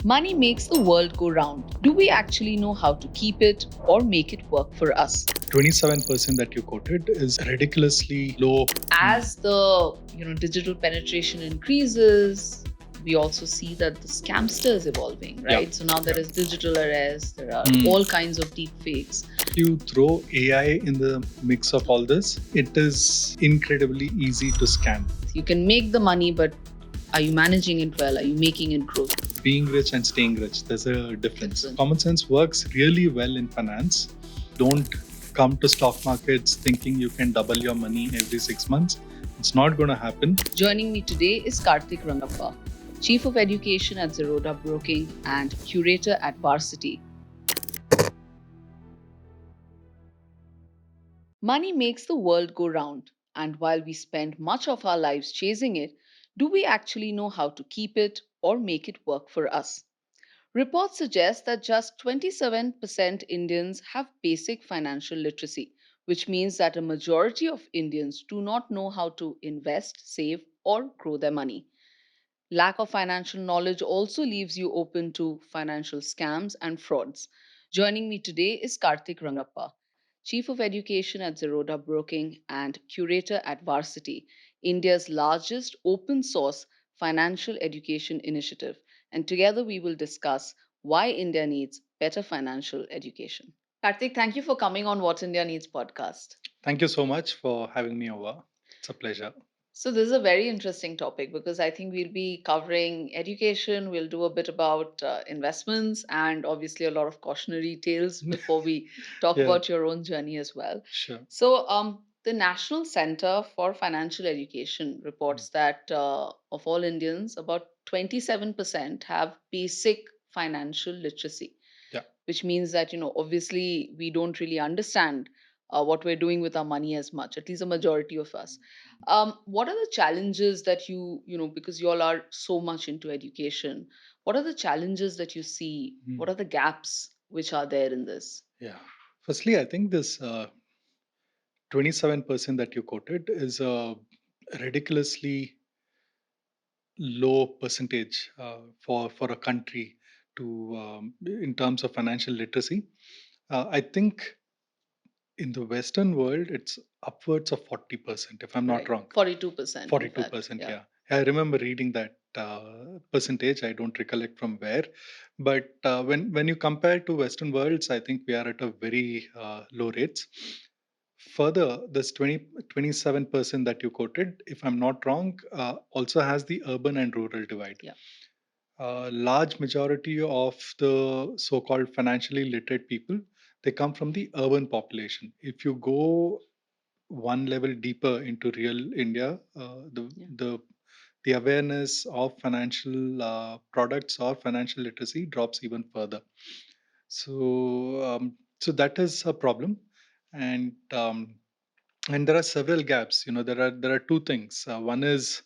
Money makes the world go round. Do we actually know how to keep it or make it work for us? 27% that you quoted is ridiculously low. As the digital penetration increases, we also see that the scamster is evolving, right? So now there is digital arrest, there are all kinds of deep fakes. You throw AI in the mix of all this, it is incredibly easy to scam. You can make the money, but are you managing it well? Are you making it grow? Being rich and staying rich, there's a difference. Common sense works really well in finance. Don't come to stock markets thinking you can double your money every 6 months. It's not going to happen. Joining me today is Karthik Rangappa, Chief of Education at Zerodha Broking and Curator at Varsity. Money makes the world go round, and while we spend much of our lives chasing it, do we actually know how to keep it or make it work for us? Reports suggest that just 27% Indians have basic financial literacy, which means that a majority of Indians do not know how to invest, save, or grow their money. Lack of financial knowledge also leaves you open to financial scams and frauds. Joining me today is Karthik Rangappa, Chief of Education at Zerodha Broking and Curator at Varsity, India's largest open source financial education initiative. And together we will discuss why India needs better financial education. Karthik, thank you for coming on What India Needs podcast. Thank you so much for having me over. It's a pleasure. So this is a very interesting topic because I think we'll be covering education, we'll do a bit about investments, and obviously a lot of cautionary tales before we talk Yeah. about your own journey as well. Sure. So the National Center for Financial Education reports that of all Indians, about 27% have basic financial literacy. Yeah. Which means that, obviously we don't really understand what we're doing with our money as much, at least a majority of us. What are the challenges that because you all are so much into education, what are the challenges that you see? What are the gaps which are there in this? Yeah. Firstly, I think this 27% that you quoted is a ridiculously low percentage for a country to in terms of financial literacy. I think in the Western world, it's upwards of 40%, if I'm not Right. wrong. 42%. 42%, Yeah. yeah. I remember reading that percentage. I don't recollect from where, but when you compare to Western worlds, I think we are at a very low rates. Further, this 27% that you quoted, if I'm not wrong, also has the urban and rural divide. Yeah. Large majority of the so-called financially literate people, they come from the urban population. If you go one level deeper into real India, the awareness of financial products or financial literacy drops even further. So that is a problem, and there are several gaps. There are two things. One is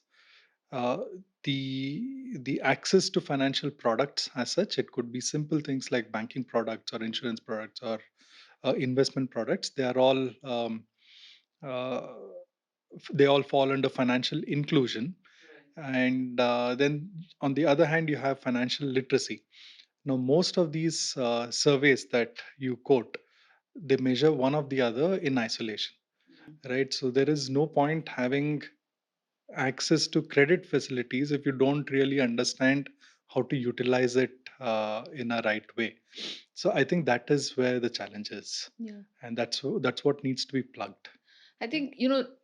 uh, the access to financial products as such. It could be simple things like banking products or insurance products or investment products. Uh, they all fall under financial inclusion. And then on the other hand, you have financial literacy. Now, most of these surveys that you quote, they measure one of the other in isolation, right? So there is no point having access to credit facilities if you don't really understand how to utilize it in a right way. So I think that is where the challenge is, and that's what needs to be plugged. I think,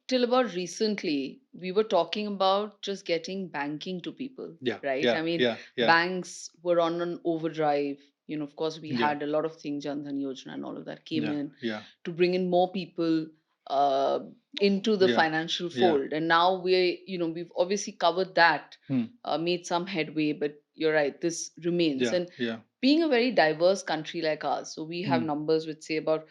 till about recently, we were talking about just getting banking to people, Yeah, right? yeah, I mean, yeah. banks were on an overdrive. Of course, we Yeah. had a lot of things, Jan Dhan Yojana and all of that came in Yeah, to bring in more people uh, into the yeah, financial yeah. fold. And now we've obviously covered that, Hmm. made some headway, but you're right, this remains. Yeah, And yeah. being a very diverse country like ours, so we have Hmm. numbers which say about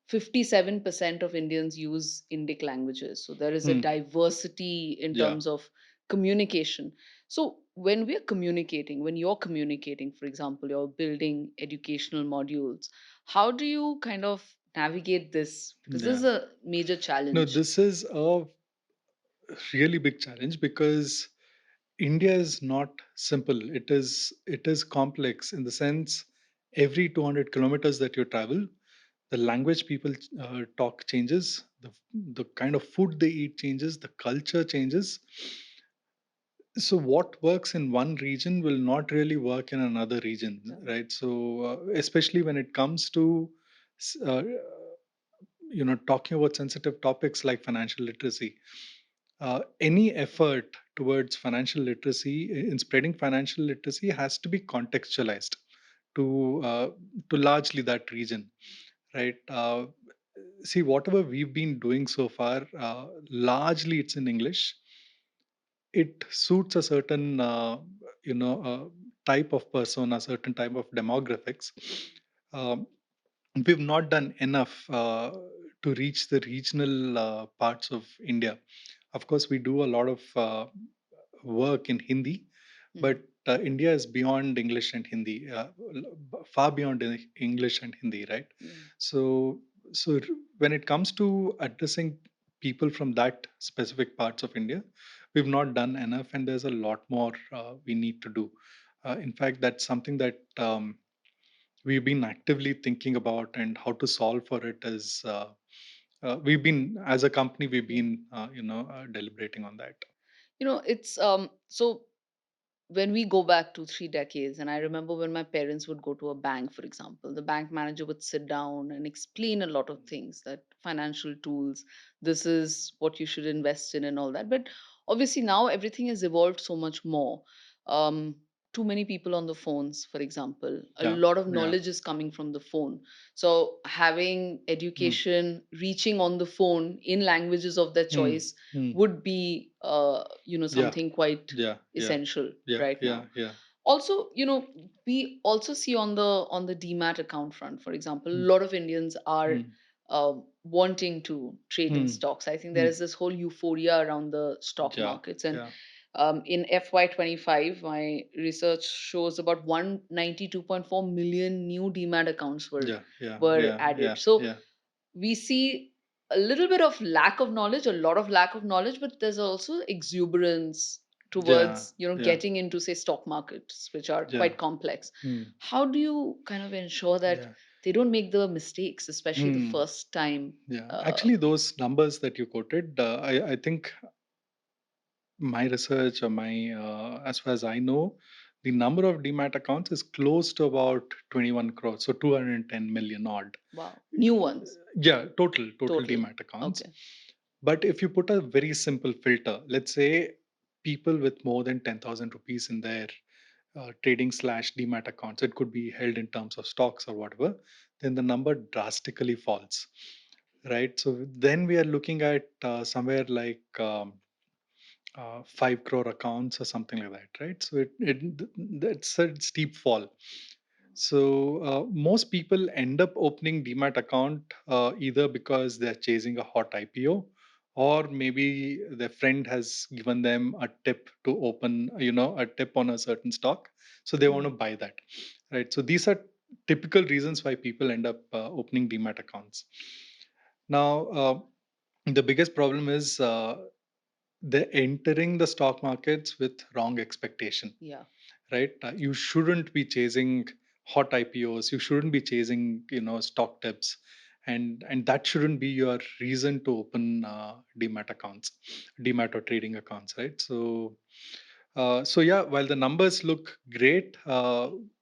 57% of Indians use Indic languages. So there is a diversity in Yeah. terms of communication. So when we're communicating, when you're communicating, for example, you're building educational modules, how do you kind of navigate this? Because this is Yeah. a major No, challenge. this is a really big challenge because India is not simple. It is complex in the sense every 200 kilometers that you travel, the language people talk changes, the kind of food they eat changes, the culture changes. So what works in one region will not really work in another region, Right. right? So especially when it comes to talking about sensitive topics like financial literacy, any effort towards financial literacy in spreading financial literacy has to be contextualized to largely that region, right? See, whatever we've been doing so far, largely it's in English. It suits a certain type of person, a certain type of demographics. Um, we've not done enough to reach the regional parts of India. Of course, we do a lot of work in Hindi, but Mm. India is beyond English and Hindi, far beyond English and Hindi, right? Yeah. So, so when it comes to addressing people from that specific parts of India, we've not done enough, and there's a lot more we need to do. In fact, that's something that we've been actively thinking about, and how to solve for it is we've been, as a company, we've Yeah. been deliberating on that. It's so when we go back 2 3 decades, and I remember when my parents would go to a bank, for example, the bank manager would sit down and explain a lot of things, that financial tools, this is what you should invest in and all that. But obviously now everything has evolved so much more. um, Too many people on the phones, for example, a Yeah, lot of yeah. knowledge is coming from the phone. So having Mm, education reaching on the phone in languages of their mm, choice mm. would be Yeah, something quite yeah, yeah, essential yeah, right yeah, now. yeah. Also, we also see on the demat account front, for example, a Mm, lot of Indians are mm, wanting to trade in mm, stocks. I think there mm. is this whole euphoria around the stock Yeah, markets. And yeah, in FY25, my research shows about 192.4 million new demat accounts were yeah, yeah, were yeah, added. yeah, So yeah, we see a little bit of lack of knowledge, a lot of lack of knowledge, but there's also exuberance yeah, towards yeah, getting into, say, stock markets, which are yeah. quite complex. Mm, How do you kind of ensure that yeah. they don't make the mistakes, especially the Mm, first time? yeah. uh, Actually, those numbers that you quoted, I think my research, or my as far as I know, the number of demat accounts is close to about 21 crores, so 210 million odd. wow, new ones. Yeah, total Total. demat accounts. Okay. But if you put a very simple filter, let's say people with more than 10,000 rupees in their trading slash demat accounts, it could be held in terms of stocks or whatever, then the number drastically falls, right? So then we are looking at somewhere like 5 crore accounts or something like that, right? So that's a steep fall. So most people end up opening demat account either because they're chasing a hot IPO, or maybe their friend has given them a tip to open, a tip on a certain stock, so they want to Mm. buy that, right? So these are typical reasons why people end up opening demat accounts. Now, the biggest problem is they're entering the stock markets with wrong expectation, Yeah. right? You shouldn't be chasing hot IPOs. You shouldn't be chasing, stock tips, and that shouldn't be your reason to open demat accounts, demat or trading accounts, right? So, so yeah, while the numbers look great,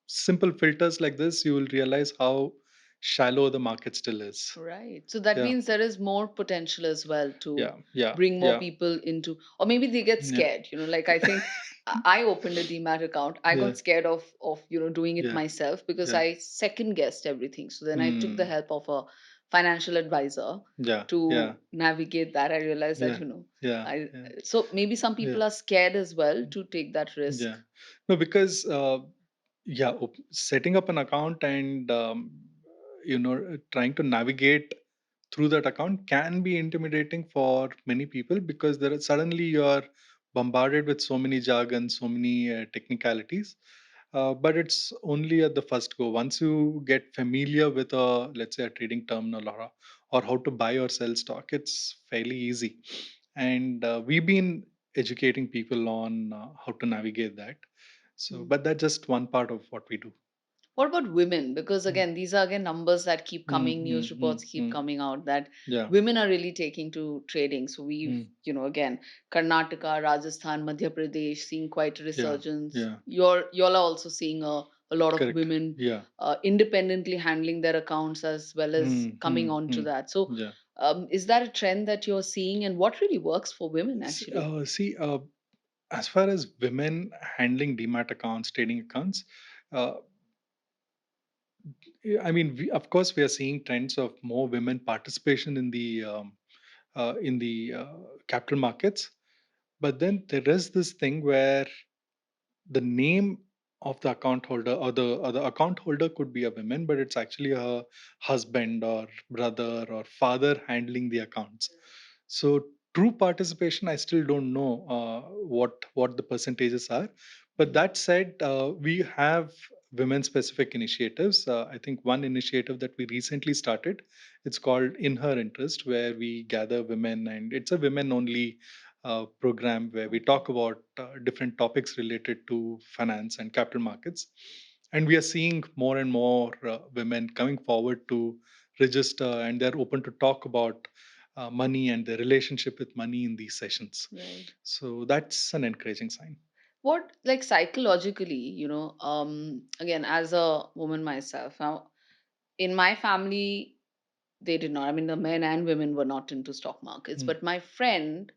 simple filters like this, you will realize how shallow the market still is. Right. So that Yeah, means there is more potential as well to yeah, yeah, bring more yeah, people into, or maybe they get yeah, scared. Like I think I opened a demat account. I yeah, got scared of doing it yeah, myself because yeah. I second guessed everything. So then I took the Hmm. help of a financial advisor Yeah, yeah, to navigate that. I realized that yeah, yeah, I yeah, so maybe some yeah, people are scared as well to take that risk. yeah. No, because yeah, setting up an account and trying to navigate through that account can be intimidating for many people, because suddenly you are bombarded with so many jargon, so many technicalities. But it's only at the first go. Once you get familiar with let's say, a trading terminal, or how to buy or sell stock, it's fairly easy. And we've been educating people on how to navigate that. So, Hmm. but that's just one part of what we do. What about women? Because Mm, again, these are again numbers that keep mm, coming, mm, news mm, reports keep mm. coming out that Yeah. women are really taking to trading. So we've, Mm, again, Karnataka, Rajasthan, Madhya Pradesh seeing quite a yeah. resurgence. Yeah. Y'all are also seeing a lot of Correct. women Yeah. independently handling their accounts as well as Mm, coming mm, on to mm. that. So Yeah. is that a trend that you're seeing, and what really works for women actually? See, as far as women handling demat accounts, trading accounts, uh, yeah, I mean, of course, we are seeing trends of more women participation in the capital markets. But then there is this thing where the name of the account holder, or the account holder could be a woman, but it's actually a husband or brother or father handling the accounts. So true participation, I still don't know what the percentages are. But Hmm. that said, we have women specific initiatives. I think one initiative that we recently started, it's called In Her Interest, where we gather women, and it's a women only program where we Okay. talk about different topics related to finance and capital markets. And we are seeing more and more women coming forward to register, and they're open to talk about money and their relationship with money in these sessions. Right. So that's an encouraging sign. What, like, psychologically, again, as a woman myself, now in my family, they did not. I mean, the men and women were not into stock markets. Hmm, But my friend,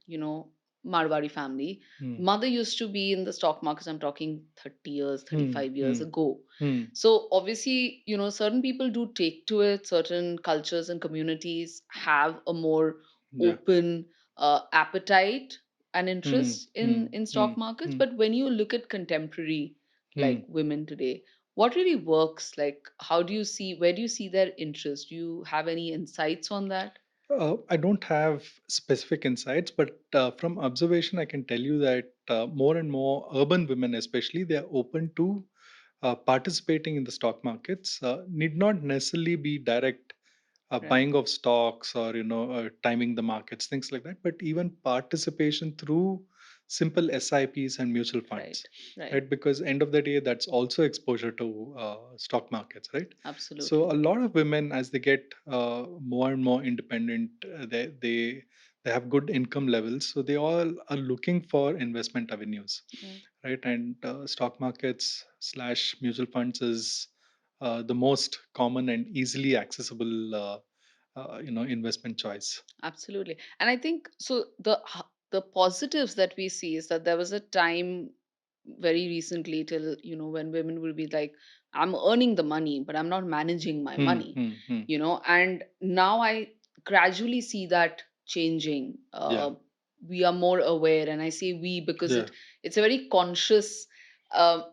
Marwari family, hmm, mother used to be in the stock markets. I'm talking 30 years, hmm, 35 years hmm, ago. hmm. So obviously, certain people do take to it. Certain cultures and communities have a more Yeah. open appetite and Hmm, interest hmm, in hmm, stock markets. hmm, But when you look at contemporary, hmm. like women today, what really works? Like, how do you see, where do you see their interest? Do you have any insights on that? I don't have specific insights, but from observation, I can tell you that more and more urban women, especially, they are open to participating in the stock markets. Need not necessarily be direct Right, buying of stocks, or timing the markets, things like that, but even participation through simple SIPs and mutual right, funds, right. right? Because end of the day, that's also exposure to stock markets, right? So a Absolutely. lot of women, as they get more and more independent, they have good income levels, so they all are looking for investment avenues, Right. right? And stock markets slash mutual funds is the most common and easily accessible investment choice. Absolutely. And I think so the positives that we see is that there was a time very recently till, when women will be like, I'm earning the money, but I'm not managing my Hmm, money, hmm, hmm. and now I gradually see that changing. Yeah, We are more aware, and I say we because yeah. it's a very conscious,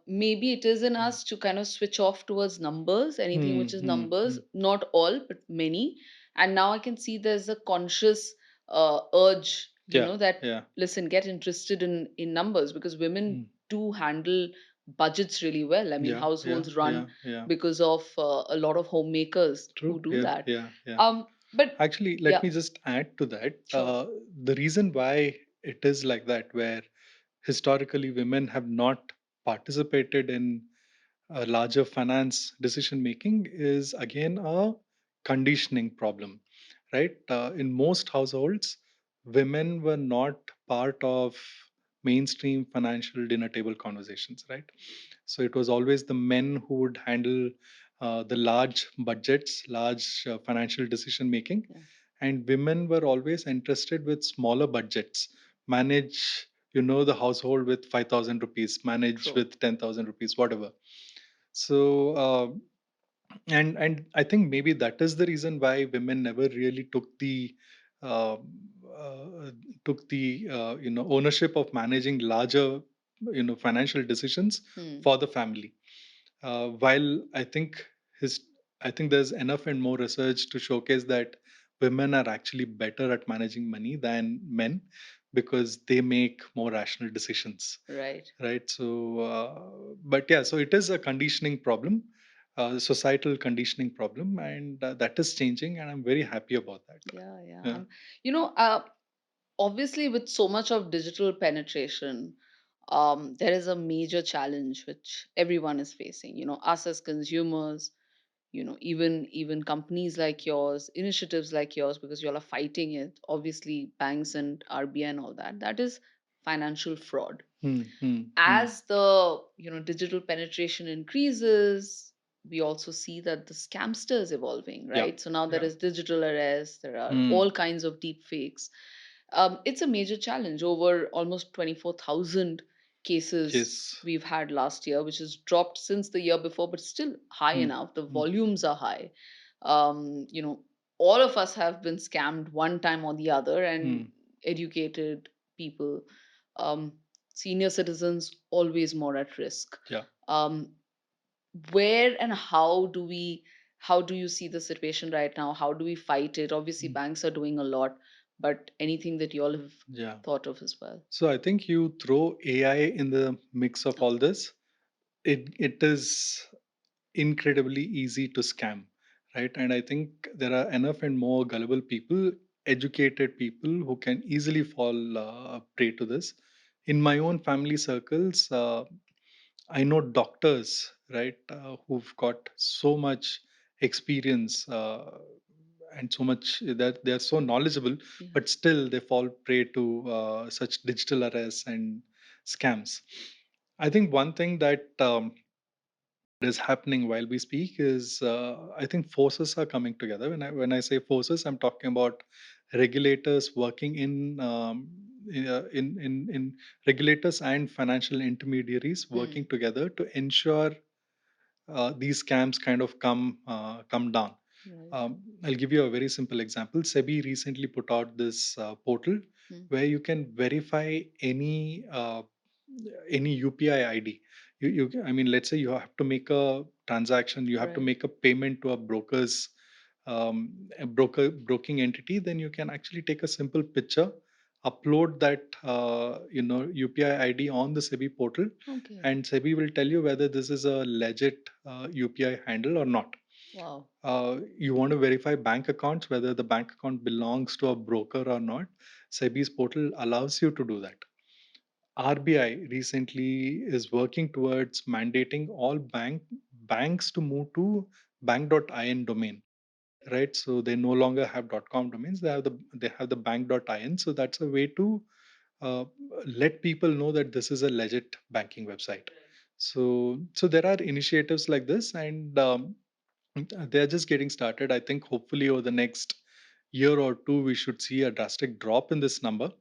maybe it is in us to kind of switch off towards numbers, anything Hmm, which is hmm, hmm. numbers, not all, but many. And now I can see there's a conscious urge, Yeah, that, yeah. listen, get interested in numbers, because women Hmm. do handle budgets really well. I mean, Yeah, yeah, households run yeah, yeah. because of a lot of homemakers who True. do Yeah, that. yeah, yeah. But Actually, let yeah, me just add to that. sure. The reason why it is like that, where historically women have not participated in larger finance decision making, is again a conditioning problem, right? In most households, women were not part of mainstream financial dinner table conversations, right? So it was always the men who would handle the large budgets, large financial decision making, Yeah, and women were always interested with smaller budgets. Manage, the household with 5,000 rupees, manage true. with 10,000 rupees, whatever. So, and I think maybe that is the reason why women never really uh, ownership of managing larger financial decisions Hmm. for the family. While his I think there's enough and more research to showcase that women are actually better at managing money than men, because they make more rational decisions, Right. right? So but yeah, so it is a conditioning problem, societal conditioning problem, and that is changing, and I'm very happy about that. Yeah, yeah. Yeah. You know, uh, Obviously, with so much of digital penetration, there is a major challenge which everyone is facing. Us as consumers, even companies like yours, initiatives like yours, because you all are fighting it. Obviously, banks and RBI and all that. That is financial fraud. Hmm, hmm, hmm. As the digital penetration increases, we also see that the scamster is evolving, Yeah, right? So now there yeah. is digital arrest, there are Hmm. all kinds of deep fakes. It's a major challenge. Over almost 24,000 cases Yes. we've had last year, which has dropped since the year before, but still high Hmm, enough. The hmm, volumes are high. um, you know all of us have been scammed one time or the other, and hmm. educated people, um, senior citizens, always more at risk. Yeah. um, where and how do you see the situation right now? How do we fight it? Obviously, Hmm. banks are doing a lot, but anything that you all have Yeah. thought of as well? So I think you throw AI in the mix of Oh, all this, it is incredibly easy to scam, right? And I think there are enough and more gullible people, educated people who can easily fall prey to this. In my own family circles, I know doctors, right, who've got so much experience and so much that they are so knowledgeable, yeah. but still they fall prey to such digital arrests and scams. I think one thing that is happening while we speak is I think forces are coming together. When I say forces, I'm talking about regulators working in regulators and financial intermediaries Hmm. working together to ensure these scams kind of come down. Right. I'll give you a very simple example. SEBI recently put out this portal Hmm. where you can verify any UPI ID. I mean, let's say you have to make a transaction, you have to Right. make a payment to a broking entity. Then you can actually take a simple picture, upload that UPI ID on the SEBI portal, Okay. and SEBI will tell you whether this is a legit UPI handle or not. Wow. You want to verify bank accounts, whether the bank account belongs to a broker or not. SEBI's portal allows you to do that. RBI recently is working towards mandating all banks to move to bank.in domain, right? So they no longer have .com domains; they have the bank.in. So that's a way to uh, let people know that this is a legit banking website. So there are initiatives like this, and they are just getting started. I think hopefully over the next year or two, we should see a drastic drop in this number.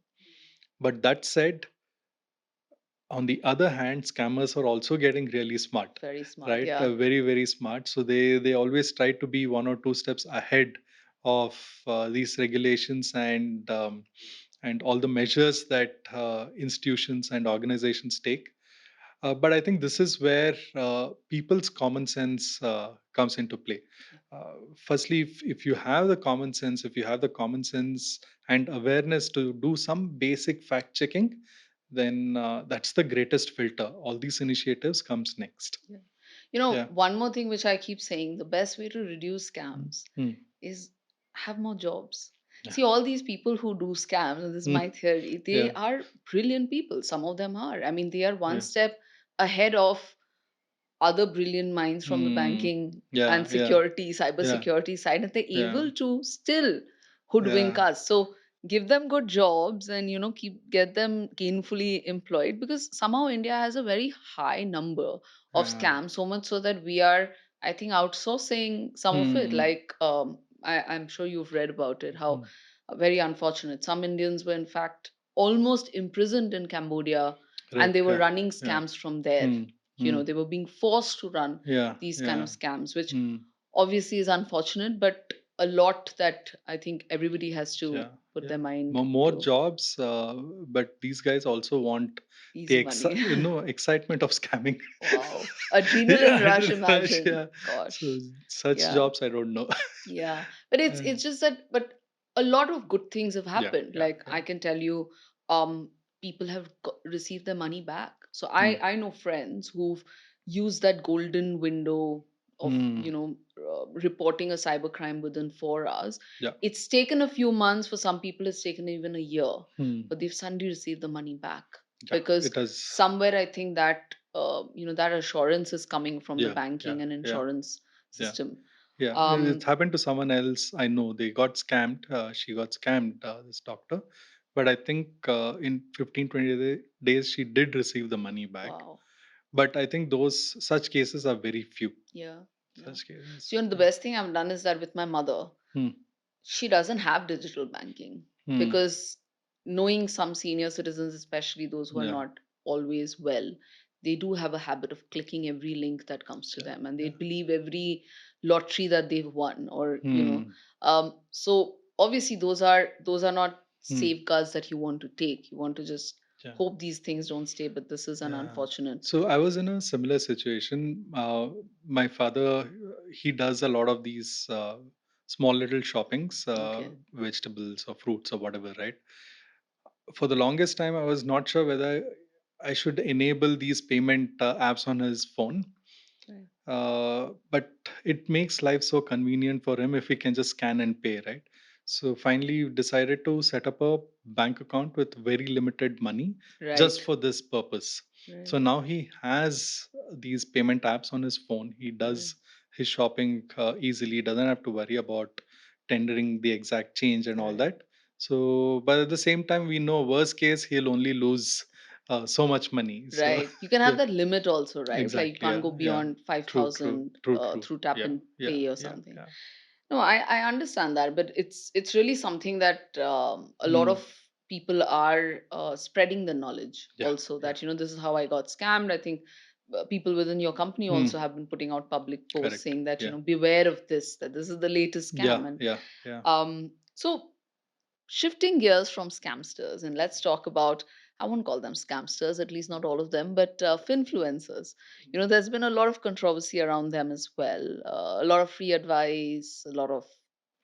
But that said, on the other hand, scammers are also getting really smart, Very smart. right? Yeah. Very, very smart. So they always try to be one or two steps ahead of these regulations and all the measures that institutions and organizations take. But I think this is where people's common sense comes into play. Firstly, if you have the common sense, if you have the common sense and awareness to do some basic fact checking, then that's the greatest filter. All these initiatives comes next. Yeah. Yeah. One more thing which I keep saying, the best way to reduce Mm, scams mm, is have more jobs. yeah. See, all these people who do scams, and this is my Mm, theory, they yeah. are brilliant people. Some of them are. I mean, they are one Yeah. step ahead of other brilliant minds from the Mm, banking and yeah. Yeah. security, cyber Yeah. security side, and they're Yeah. able to still hoodwink Yeah. us. So give them good jobs and get them gainfully employed, because somehow India has a very high number of Yeah. scams, so much so that we are, I think, outsourcing some of it. Mm, Like I'm sure you've read about it, how mm, very unfortunate. Some Indians were in fact almost imprisoned in Cambodia, and right. they were Yeah. running Yeah. scams from there. Mm, mm, They were being forced to run yeah. these kind of Yeah. scams, which Mm. obviously is unfortunate, but a lot that I think everybody has to Yeah, put yeah. their mind More to. jobs, but these guys also want Easy money. excitement of scamming. Wow. Yeah, Adrenaline rush, adrenaline rush, imagine. yeah. So Gosh. such Yeah. jobs, I don't know. Yeah. But it's Uh, it's just that, but a lot of good things have yeah, happened. yeah, Like yeah. I can tell you, people have received their money back. So Mm, I know friends who've used that golden window of Hmm. reporting a cybercrime within 4 hours. Yeah. It's taken a few months. For some people it's taken even a year, Hmm. but they've suddenly received the money back Yeah. because It has. somewhere I think that that assurance is coming from the Yeah. Yeah. banking and Yeah. insurance Yeah. system. Yeah. It's um happened to someone else. I know they got scammed. She got scammed. This doctor. But I think in 15, 20 days she did receive the money back. wow. But I think those such cases are very few. Yeah, yeah. Such cases. So the best thing I've done is that with my mother, Hmm. she doesn't have digital banking Hmm. because knowing some senior citizens, especially those who are Yeah. not always well, they do have a habit of clicking every link that comes to Yeah. them, and they Yeah. believe every lottery that they've won, or Hmm. so obviously those are not Hmm. safeguards that you want to take. You want to just Yeah. hope these things don't stay, but this is an Yeah. unfortunate. So I was in a similar situation. My father, he does a lot of these small little shoppings, Okay. vegetables or fruits or whatever, right? For the longest time, I was not sure whether I should enable these payment apps on his phone. Right. But it makes life so convenient for him if he can just scan and pay, right? So finally, we decided to set up a bank account with very limited money just Right. for this purpose. So Right. now he has these payment apps on his phone. He Right. does his shopping easily, doesn't have to worry about tendering the exact change and all Right. that. So, but at the same time, we know worst case he'll only lose so much money. So, Right. You can have yeah, that limit also, right? Like you exactly. can't Yeah, go yeah. beyond True, true, 5,000 true, true. through tap Yeah, and yeah, pay or yeah, something. yeah. No, I understand that, but it's really something that a lot Hmm. of people are spreading the knowledge Yeah, also, yeah. that this is how I got scammed. I think people within your company Hmm. also have been putting out public posts Correct. saying that Yeah, beware of this, that this is the latest yeah, scam. And yeah, yeah. so shifting gears from scamsters, and let's talk about, I won't call them scamsters, at least not all of them, but finfluencers. There's been a lot of controversy around them as well. A lot of free advice, a lot of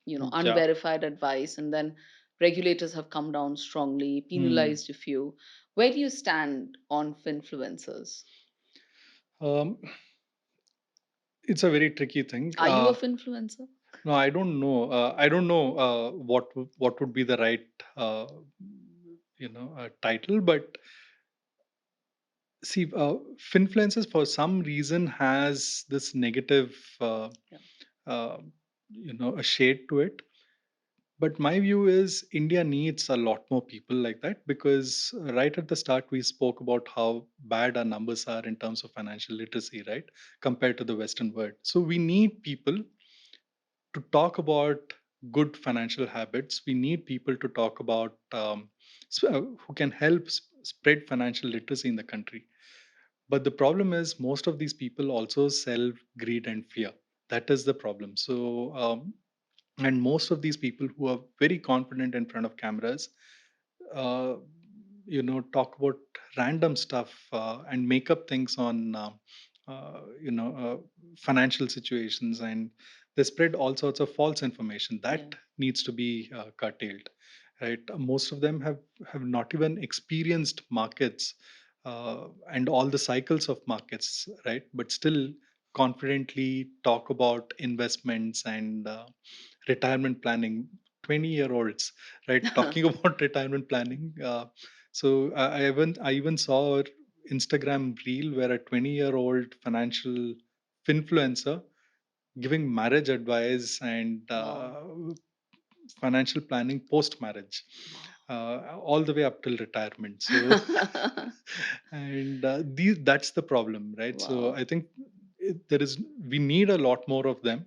Yeah. unverified advice, and then regulators have come down strongly, Hmm. penalized a few. Where do you stand on finfluencers? Um, it's a very tricky thing. Are you a finfluencer? No, I don't know. I don't know what would be the right title, but see, finfluencers for some reason has this negative, Yeah. uh, a shade to it. But my view is India needs a lot more people like that because right at the start we spoke about how bad our numbers are in terms of financial literacy, right, compared to the Western world. So we need people to talk about good financial habits. We need people to talk about who can help spread financial literacy in the country. But the problem is most of these people also sell greed and fear. That is the problem. So and most of these people who are very confident in front of cameras uh, talk about random stuff and make up things on financial situations, and they spread all sorts of false information Yeah. that needs to be curtailed, right? Most of them have not even experienced markets and all the cycles of markets, right, but still confidently talk about investments and retirement planning. 20-year-olds, right, talking about retirement planning. So I even saw an Instagram reel where a 20-year-old financial influencer giving marriage advice and Wow. financial planning post marriage, Wow. all the way up till retirement. So and that's the problem, right? So Wow. I think we need a lot more of them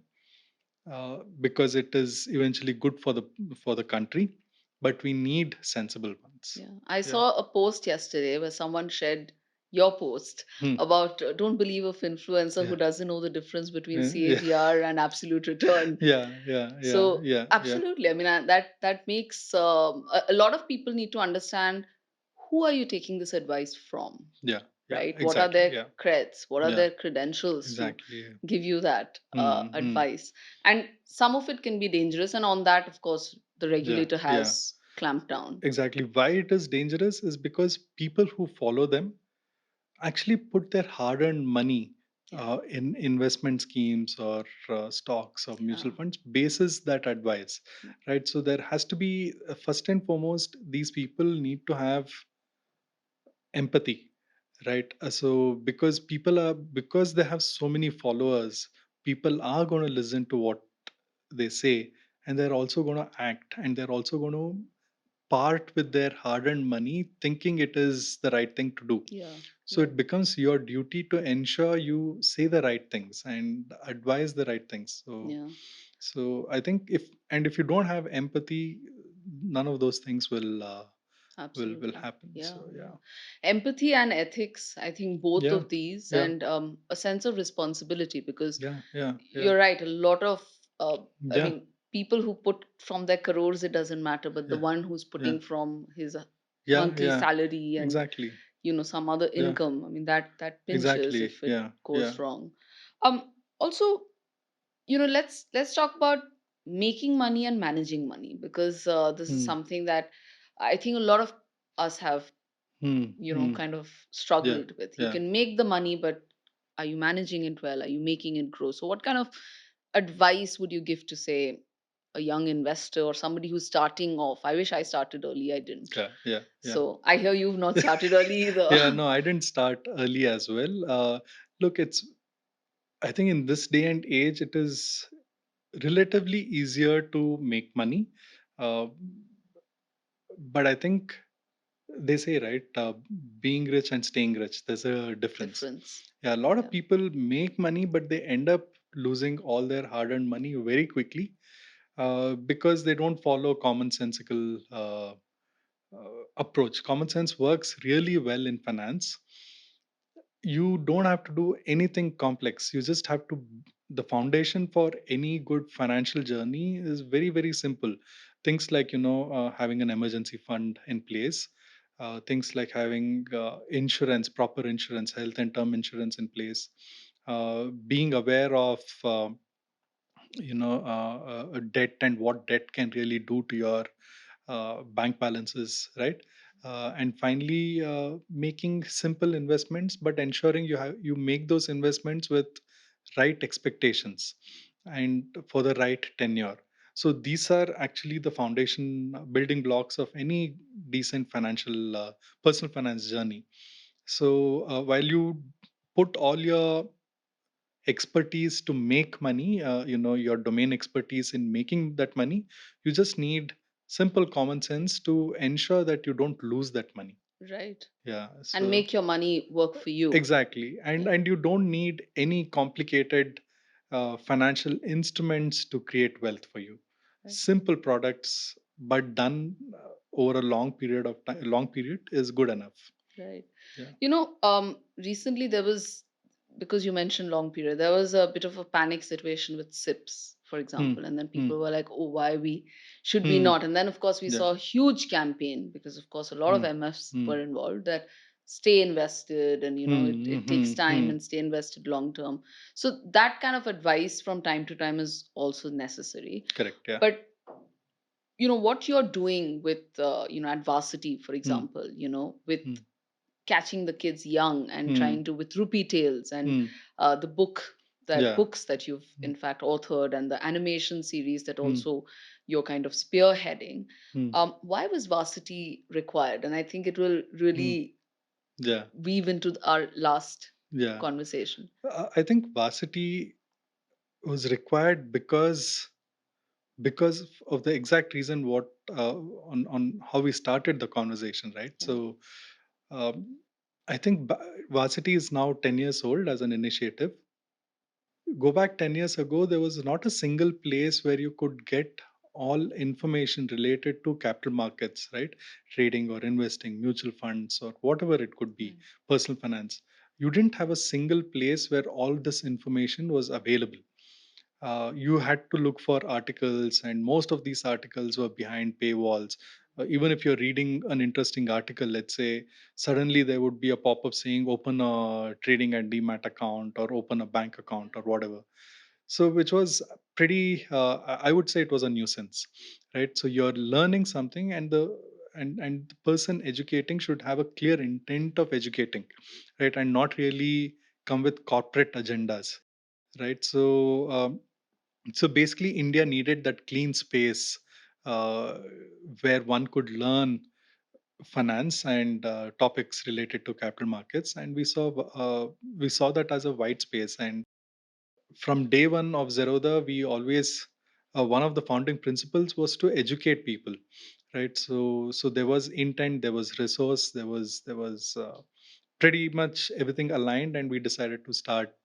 because it is eventually good for the country, but we need sensible ones. Yeah, I Yeah. saw a post yesterday where someone shared your post Hmm. about don't believe of influencer who Yeah. doesn't know the difference between Yeah. CAGR and absolute return. Yeah. Yeah. Yeah. So Yeah. Yeah. absolutely, I mean that makes a lot of people need to understand, who are you taking this advice from, Yeah. Yeah. right? What are Exactly. their Yeah. creds? What are Yeah. their credentials to Exactly. Yeah. give you that Hmm. Hmm. advice? And some of it can be dangerous, and on that, of course, the Yeah. regulator Yeah. has clamped down. Exactly. Why it is dangerous is because people who follow them actually put their hard-earned money Yeah. in investment schemes or stocks or Yeah. mutual funds basis that advice, right? So there has to be first and foremost, these people need to have empathy, right? So because they have so many followers, people are going to listen to what they say, and they're also going to act, and they're also going to part with their hard earned money thinking it is the right thing to do. Yeah. So Right. it becomes your duty to ensure you say the right things and advise the right things. So Yeah. I think if you don't have empathy, none of those things will Absolutely. happen. Yeah, So yeah. yeah. Empathy and ethics, I think both Yeah. of these, Yeah. and a sense of responsibility, because Yeah. Yeah. Yeah. you're right, a lot of, I Yeah. mean, people who put from their crores, it doesn't matter, but the Yeah. one who's Yeah. putting from his Yeah. monthly Yeah. salary and, Exactly. some other Yeah. income, I mean, that pinches Exactly. if it Yeah. goes Yeah. wrong. Also, let's talk about making money and managing money, because this is Hmm. something that I think a lot of us have Hmm. Hmm. kind of Yeah. struggled with. You Yeah. can make the money, but are you managing it well? Are you making it grow? So what kind of advice would you give to, say, a young investor or somebody who's starting off? I wish I started early, I didn't. Yeah. Yeah. Yeah. So I hear you've not started early Yeah, either. no, I didn't start early as well. Look, I think in this day and age, it is relatively easier to make money. Uh, but I think they say, right, being rich and staying rich, there's a difference. Difference. Yeah, a lot of Yeah. people make money, but they end up losing all their hard earned money very quickly because they don't follow commonsensical approach. Common sense works really well in finance. You don't have to do anything complex. You just have to, the foundation for any good financial journey is very, very simple. Things like, having an emergency fund in place, things like having proper insurance, health and term insurance in place, being aware of debt and what debt can really do to your bank balances, right? And finally, making simple investments, but ensuring you make those investments with right expectations and for the right tenure. So these are actually the foundation building blocks of any decent financial personal finance journey. So while you put all your expertise to make money, your domain expertise in making that money, you just need simple common sense to ensure that you don't lose that money. Right. Yeah. And So make your money work for you. exactly, and Yeah. you don't need any complicated financial instruments to create wealth for you. Right. Simple products, but done over a long period of time, long period is good enough. Right. Yeah. Recently there was, because you mentioned long period, there was a bit of a panic situation with SIPs, for Hmm. example, and then Hmm. people were like, "Oh, why we should we Hmm. not?" And then, of course, we Yeah. saw a huge campaign, because, of course, a lot of Hmm. MFs Hmm. were involved, that stay invested, and Hmm. it Hmm. takes time, Hmm. and stay invested long term. So that kind of advice from time to time is also necessary. Correct. Yeah. But what you're doing with at Varsity, for Hmm. example, with Hmm. catching the kids young and Hmm. trying to, with rupee tales and Hmm. the Yeah. books that you've in fact authored, and the animation series that Hmm. also you're kind of spearheading. Hmm. Why was Varsity required? And I think it will Hmm. really Yeah. weave into our last Yeah. conversation. I think varsity was required because of the exact reason what on how we started the conversation, right? Yeah. So um, I think varsity is now 10 years old as an initiative. Go back 10 years ago, there was not a single place where you could get all information related to capital markets, right? Trading or investing, mutual funds, or whatever it could be, Right. personal finance. You didn't have a single place where all this information was available. You had to look for articles, and most of these articles were behind paywalls. Even if you're reading an interesting article, let's say, suddenly there would be a pop up saying open a trading and demat account or open a bank account or whatever. So, which was pretty, I would say it was a nuisance, right? So, you're learning something, and the person educating should have a clear intent of educating, right? And not really come with corporate agendas, right? So basically, India needed that clean space uh, where one could learn finance and topics related to capital markets, and we saw that as a white space. And from day one of Zerodha, we always one of the founding principles was to educate people, right? So there was intent, there was resource, there was pretty much everything aligned, and we decided to start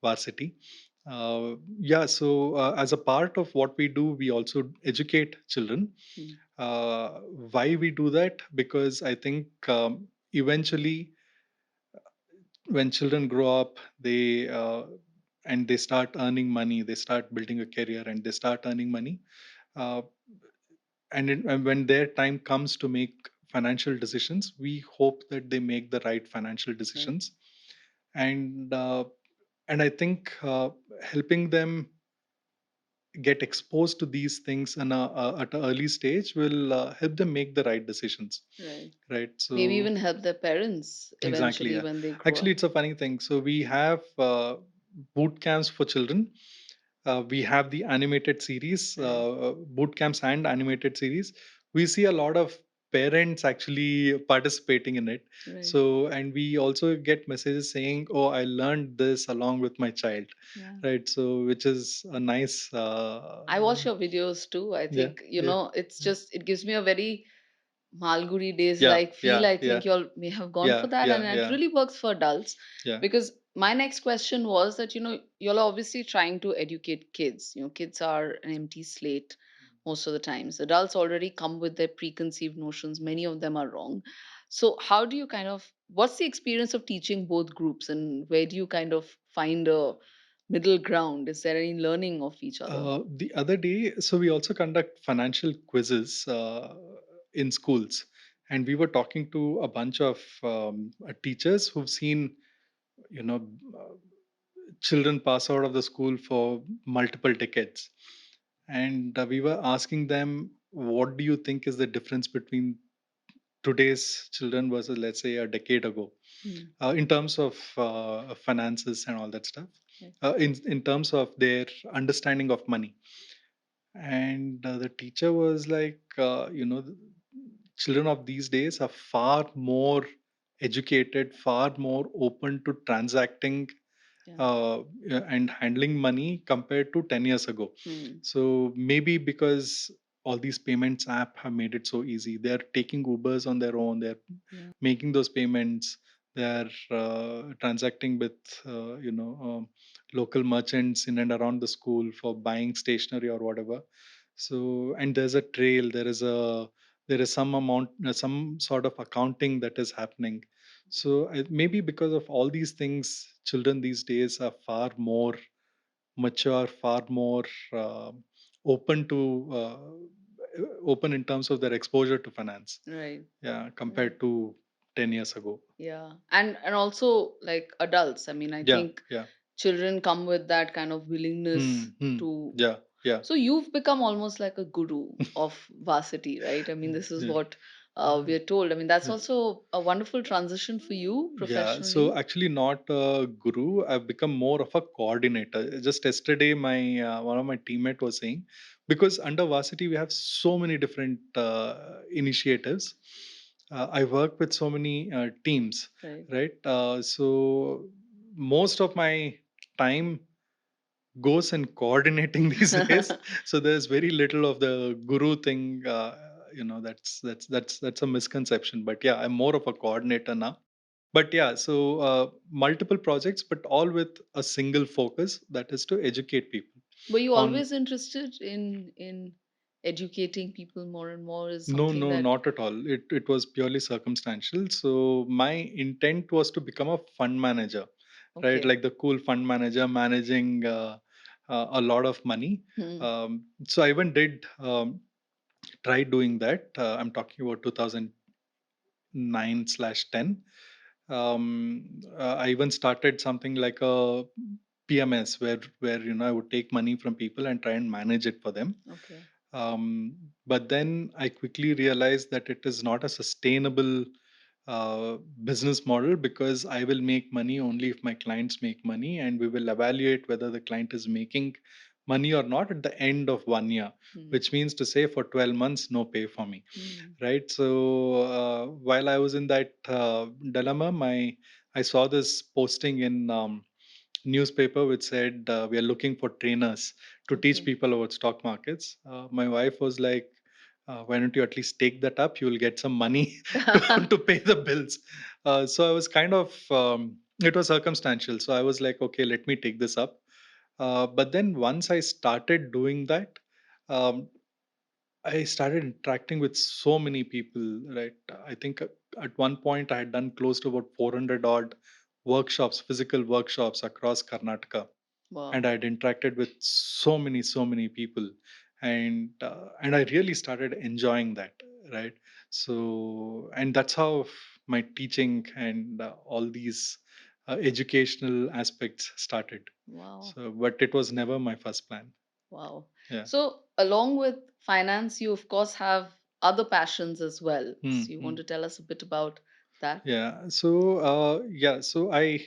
Varsity. Yeah, so as a part of what we do, we also educate children. Mm. Why we do that? Because I think eventually, when children grow up, they and they start earning money, they start building a career, and they start earning money. Uh, and when their time comes to make financial decisions, we hope that they make the right financial Right. decisions. And uh, and I think helping them get exposed to these things at an early stage will help them make the right decisions, Right. right? Maybe So even help their parents exactly, eventually yeah. when they grow Actually, up. it's a funny thing. So we have boot camps for children. We have the animated series, Right. boot camps and animated series. We see a lot of parents actually participating in it. Right. So, and we also get messages saying, "Oh, I learned this along with my child," Yeah. right? So, which is a nice, I watch your videos too. I yeah, think, yeah, it's yeah, just, it gives me a very Malgudi days yeah, like feel. yeah, I yeah, think y'all may have gone yeah, for that, and yeah, it yeah, really works for adults. yeah. Because my next question was that, y'all are obviously trying to educate kids. Kids are an empty slate most of the times. Adults already come with their preconceived notions, many of them are wrong. So, how do you what's the experience of teaching both groups, and where do you kind of find a middle ground? Is there any learning of each other? The other day, so we also conduct financial quizzes in schools, and we were talking to a bunch of teachers who've seen, you know, children pass out of the school for multiple decades, and we were asking them, what do you think is the difference between today's children versus, let's say, a decade ago, Hmm. in terms of finances and all that stuff, Right. in terms of their understanding of money. And the teacher was like, the children of these days are far more educated, far more open to transacting Yeah. and handling money compared to 10 years ago. Hmm. So maybe because all these payments app have made it so easy, they're taking Ubers on their own, they're Yeah. making those payments, they're transacting with local merchants in and around the school for buying stationery or whatever. So, and there's a trail, there is some amount, some sort of accounting that is happening. So maybe because of all these things, children these days are far more mature, far more uh, open to open in terms of their exposure to finance. Right. Yeah, Right. compared to 10 years ago. Yeah. And also like adults. I mean, I Yeah, think yeah. children come with that kind of Hmm, willingness hmm. to. Yeah, yeah. So you've become almost like a guru of varsity, right? I mean, this is Yeah. what we're told. I mean, that's Yeah. also a wonderful transition for you Yeah, so professionally. actually not a guru. I've become more of a coordinator. Just yesterday, my one of my teammate was saying, because under Varsity we have so many different initiatives. I work with so many teams, Right. right? So most of my time goes in coordinating these days. So there's very little of the guru thing. That's a misconception. But yeah, I'm more of a coordinator now. But yeah, so multiple projects, but all with a single focus, that is to educate people Were you on. always interested in educating people more and more? Is No, something no, that not at all. It was purely circumstantial. So my intent was to become a fund manager, right? okay. Like the cool fund manager managing a lot of money. Hmm. So I even did try doing that. I'm talking about 2009/10. I even started something like a PMS, where I would take money from people and try and manage it for them. Okay. But then I quickly realized that it is not a sustainable uh, business model, because I will make money only if my clients make money, and we will evaluate whether the client is making money or not at the end of 1 year, Mm. which means to say for 12 months, no pay for me. Mm. Right. So while I was in that dilemma, I saw this posting in newspaper which said we are looking for trainers to teach Okay. people about stock markets. My wife was like, why don't you at least take that up? You will get some money to pay the bills. So I was kind of, it was circumstantial. So I was like, okay, let me take this up. But then once I started doing that, um, I started interacting with so many people, right? I think at one point I had done close to about 400 odd workshops, physical workshops across Karnataka, and Wow. I had interacted with so many people, and I really started enjoying that, right? So, and that's how my teaching and all these educational aspects started. Wow. So, but it was never my first plan. Wow. Yeah. So, along with finance, you of course have other passions as well. Hmm. So, you want Hmm. to tell us a bit about that? Yeah. So, so I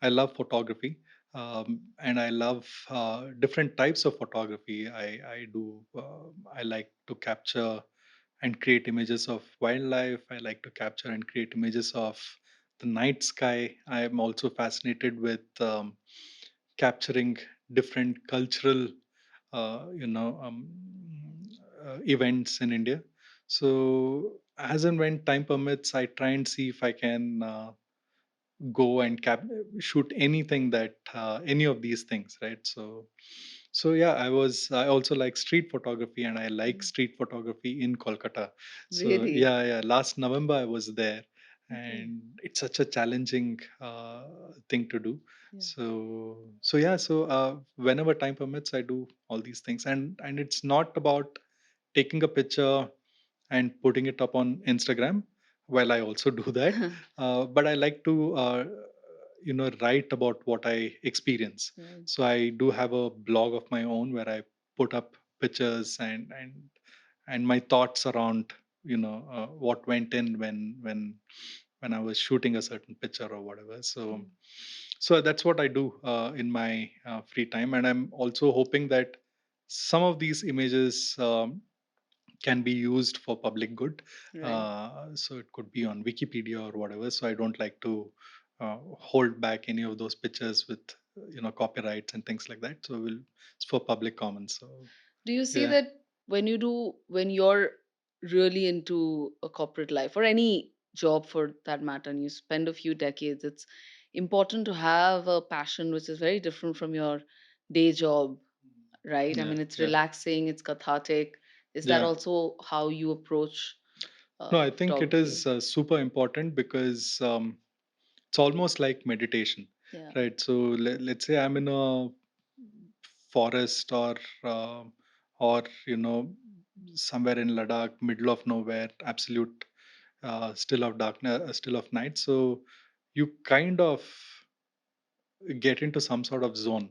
love photography, and I love different types of photography. I do. I like to capture and create images of wildlife. I like to capture and create images of the night sky. I am also fascinated with capturing different cultural, events in India. So as and when time permits, I try and see if I can go and shoot anything that any of these things, right? So yeah, I also like street photography, and I like Mm. street photography in Kolkata. So Really? yeah, last November I was there, Okay. and it's such a challenging thing to do. Yeah. So whenever time permits, I do all these things, and it's not about taking a picture and putting it up on Instagram. Well, I also do that, but I like to write about what I experience. Right. So I do have a blog of my own where I put up pictures and my thoughts around what went in when I was shooting a certain picture or whatever. Mm. So that's what I do in my free time, and I'm also hoping that some of these images can be used for public good. Right. So it could be on Wikipedia or whatever. So I don't like to hold back any of those pictures with copyrights and things like that. So it's for public commons. So Do you see yeah. that when you're really into a corporate life or any job for that matter, and you spend a few decades, it's important to have a passion which is very different from your day job, right? I Yeah, mean, it's yeah, relaxing, it's cathartic. Is that yeah. also how you approach No, I think it photography? is super important because it's almost like meditation, Yeah. right? So let's say I'm in a forest uh, or somewhere in Ladakh, middle of nowhere, absolute still of darkness, still of night. So you kind of get into some sort of zone,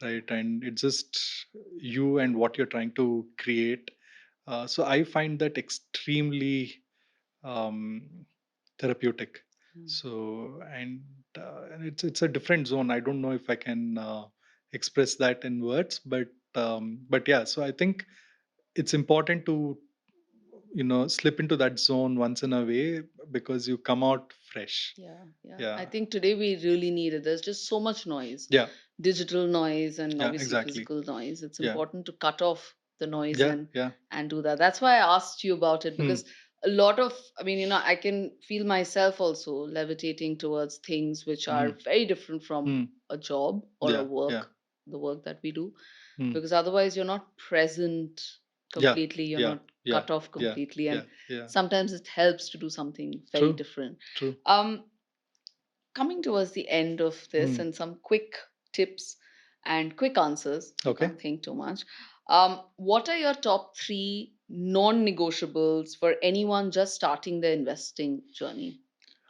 right? And it's just you and what you're trying to create. So I find that extremely um, therapeutic. Mm. So and it's a different zone. I don't know if I can express that in words, but yeah. So I think it's important to slip into that zone once in a way because you come out fresh. Yeah, yeah. I Yeah, think today we really need it. There's just so much noise, yeah, digital noise and yeah, obviously exactly. physical noise. It's Yeah, important to cut off the noise yeah, yeah. and do that. That's why I asked you about it Hmm. because a lot of I mean, I can feel myself also levitating towards things which are Hmm. very different from Hmm. a job or a Yeah, yeah. work, the work that we do, Hmm. because otherwise you're not present Yeah, completely, you're yeah, not yeah, cut off yeah, completely, and yeah, yeah. sometimes it helps to do something very True, different. true. um Coming towards the end of this Hmm. and some quick tips and quick answers, you Okay. can't think too much. What are your top three non negotiables for anyone just starting their investing journey?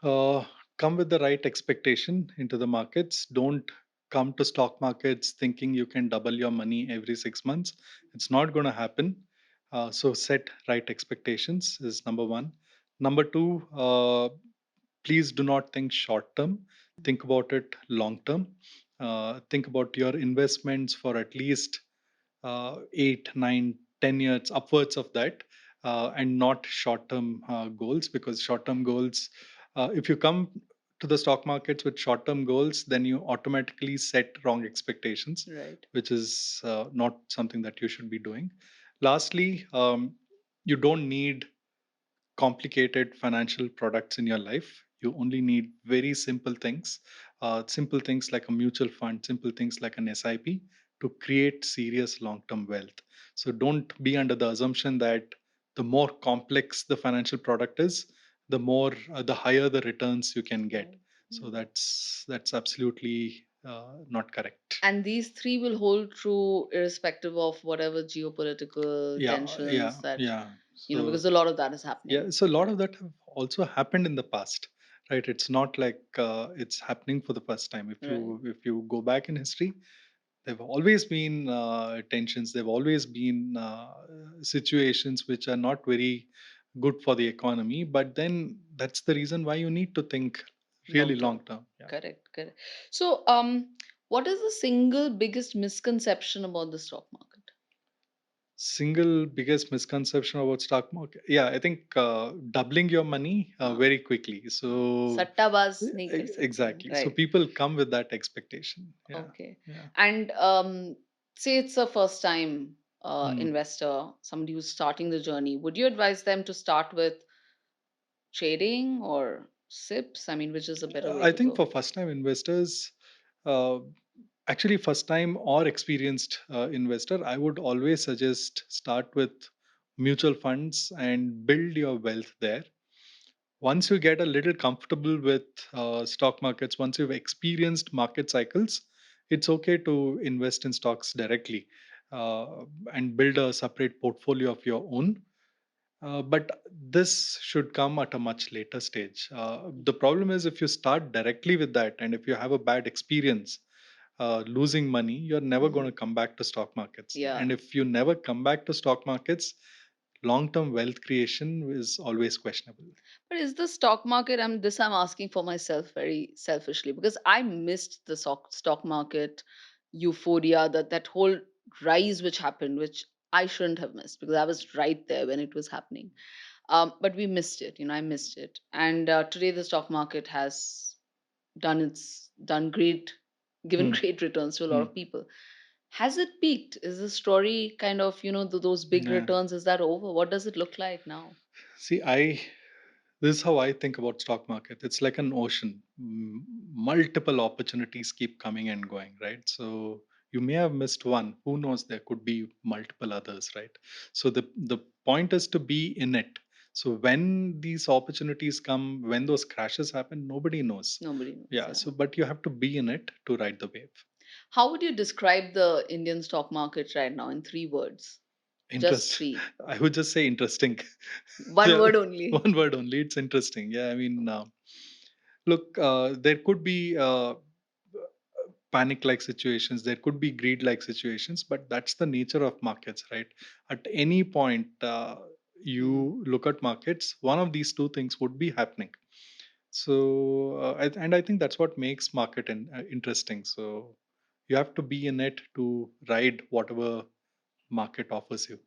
Uh, Come with the right expectation into the markets. Don't come to stock markets thinking you can double your money every 6 months. It's not going to happen. So set right expectations is number one. Number two, please do not think short term. Think about it long term. Think about your investments for at least 8, 9, 10 years, upwards of that, and not short term goals, because short term goals, if you come to the stock markets with short term goals, then you automatically set wrong expectations, Right. which is not something that you should be doing. Lastly, you don't need complicated financial products in your life. You only need very simple things like a mutual fund, simple things like an SIP to create serious long term wealth. So don't be under the assumption that the more complex the financial product is, the higher the returns you can get. Right. So that's absolutely not correct. And these three will hold true irrespective of whatever geopolitical Yeah, tensions that, yeah. because So a lot of that is yeah, happening. so a lot of Right. that have also happened in the past, right? It's not like it's happening for the first time. If Right. you go back in history, there've always been tensions. There've always been situations which are not very good for the economy. But then that's the reason why you need to think really Long long term. term. Yeah. Correct. Correct. So, what is the single biggest misconception about the stock market? Single biggest misconception about stock market, yeah, I think doubling your money हाँ, very quickly. So सट्टाबाज नहीं कर सकते हैं. exactly, so Right. people come with that expectation. Yeah, Okay. yeah. And say it's a first time Hmm. investor, somebody who's starting the journey, would you advise them to start with trading or SIPs? I mean, which is a better way I to think for go? first time investors, uh, actually first time or experienced investor, I would always suggest start with mutual funds and build your wealth there. Once you get a little comfortable with stock markets, once you've experienced market cycles, it's okay to invest in stocks directly, uh, and build a separate portfolio of your own. But this should come at a much later stage. The problem is if you start directly with that, and if you have a bad experience losing money, you're never going to Mhm. come back to stock markets. And Yeah. if you never come back to stock markets, long term wealth creation is always questionable. But is the stock market, I'm asking for myself very selfishly because I missed the stock market euphoria, that whole rise which happened, which I shouldn't have missed because I was right there when it was happening. But we missed it, I missed it. And today the stock market has done great, given Hmm. great returns to a lot Hmm. of people. Has it peaked? Is the story kind of, those big Yeah. returns, is that over? What does it look like now? See, this is how I think about stock market. It's like an ocean. Multiple opportunities keep coming and going, right? So you may have missed one. Who knows? There could be multiple others, right? So the point is to be in it. So when these opportunities come, when those crashes happen, nobody knows. Nobody knows. Yeah. Yeah. So but you have to be in it to ride the wave. How would you describe the Indian stock market right now in three words? Just Interest. three. I would just say interesting. One Yeah, word only. one word only. It's interesting. Yeah. I mean. Look, there could be panic like situations, there could be greed like situations, but that's the nature of markets, right? At any point, Mhm. you look at markets, one of these two things would be happening. So, and I think that's what makes market interesting. So, you have to be in it to ride whatever market offers you.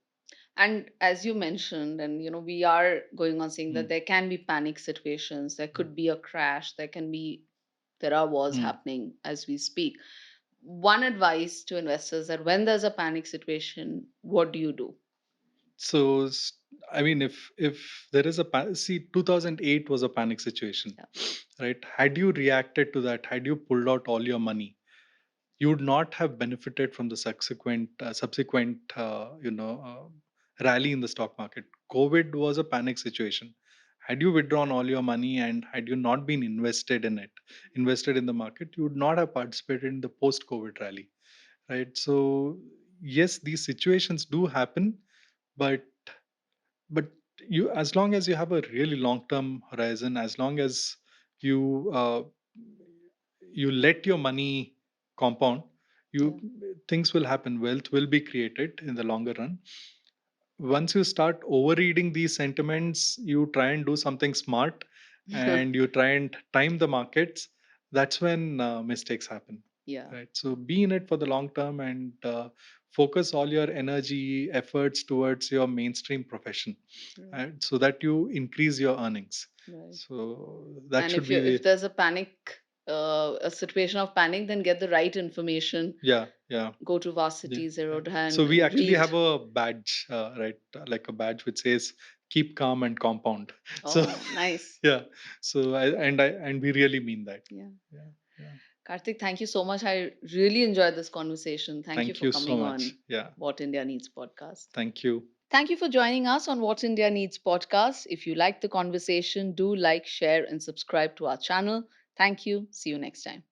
And as you mentioned, and we are going on saying that Mm. there can be panic situations, there could be a crash, there are wars Mm. happening as we speak. One advice to investors that when there's a panic situation, what do you do? So, I mean, if there is see, 2008 was a panic situation, Yeah. right? Had you reacted to that, had you pulled out all your money, you would not have benefited from the subsequent rally in the stock market. COVID was a panic situation. Had you withdrawn all your money and had you not been invested in the market, you would not have participated in the post COVID rally, right? So yes, these situations do happen, but but you, as long as you have a really long term horizon, as long as you you let your money compound, you Yeah. things will happen, wealth will be created in the longer run. Once you start overreading these sentiments, you try and do something smart, and you try and time the markets, that's when mistakes happen. Yeah. Right. So be in it for the long term and focus all your energy, efforts towards your mainstream profession, Right. right? So that you increase your earnings. Right. So that And should if be you if the, there's a panic, a situation of panic, then get the right information. yeah, yeah. Go to Yeah, Varsity, yeah. Zerodha, So we and actually read. have a badge, right? Like a badge which says "Keep calm and compound." So Oh, nice. yeah. So and we really mean that. Yeah. Yeah, yeah. Karthik, thank you so much. I really enjoyed this conversation. Thank you Thank for you so coming much. on Yeah. What India Needs podcast. Thank you. Thank you for joining us on What India Needs podcast. If you like the conversation, do like, share, and subscribe to our channel. Thank you. See you next time.